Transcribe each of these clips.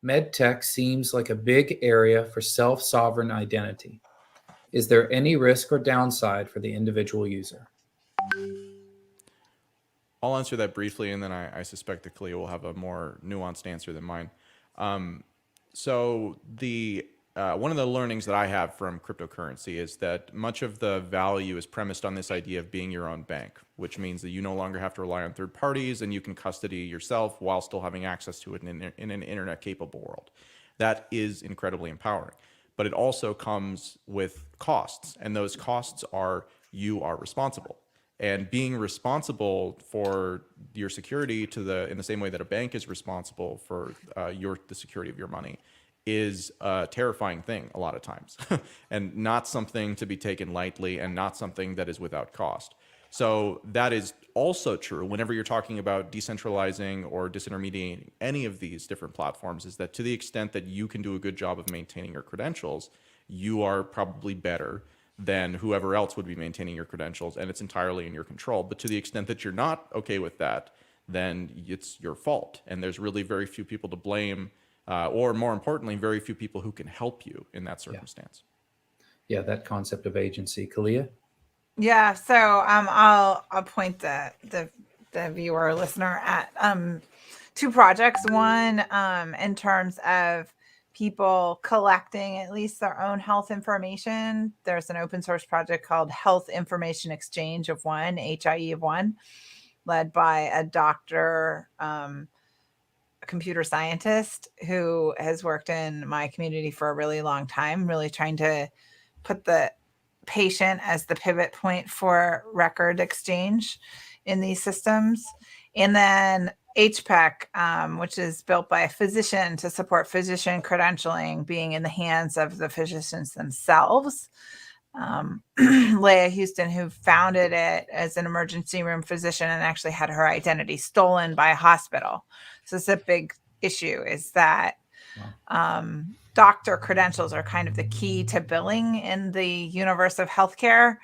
Medtech seems like a big area for self-sovereign identity. Is there any risk or downside for the individual user? I'll answer that briefly, and then I suspect that Kaliya will have a more nuanced answer than mine. So the one of the learnings that I have from cryptocurrency is that much of the value is premised on this idea of being your own bank, which means that you no longer have to rely on third parties and you can custody yourself while still having access to it in an internet capable world. That is incredibly empowering. But it also comes with costs, and those costs are you are responsible. And being responsible for your security in the same way that a bank is responsible for the security of your money is a terrifying thing a lot of times, and not something to be taken lightly, and not something that is without cost. So that is also true whenever you're talking about decentralizing or disintermediating any of these different platforms, is that to the extent that you can do a good job of maintaining your credentials, you are probably better than whoever else would be maintaining your credentials, and it's entirely in your control. But to the extent that you're not okay with that, then it's your fault. And there's really very few people to blame, or more importantly, very few people who can help you in that circumstance. Yeah, that concept of agency. Kaliya? Yeah, so I'll point the viewer or listener at two projects. One, in terms of people collecting at least their own health information. There's an open source project called Health Information Exchange of One, HIE of One, led by a doctor, a computer scientist who has worked in my community for a really long time, really trying to put the patient as the pivot point for record exchange in these systems. And then HPEC, which is built by a physician to support physician credentialing being in the hands of the physicians themselves. Leah Houston, who founded it as an emergency room physician and actually had her identity stolen by a hospital. So it's a big issue, is that doctor credentials are kind of the key to billing in the universe of healthcare,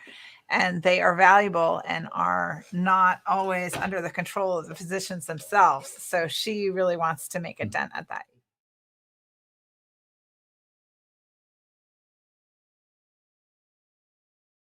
and they are valuable and are not always under the control of the physicians themselves. So she really wants to make a dent at that.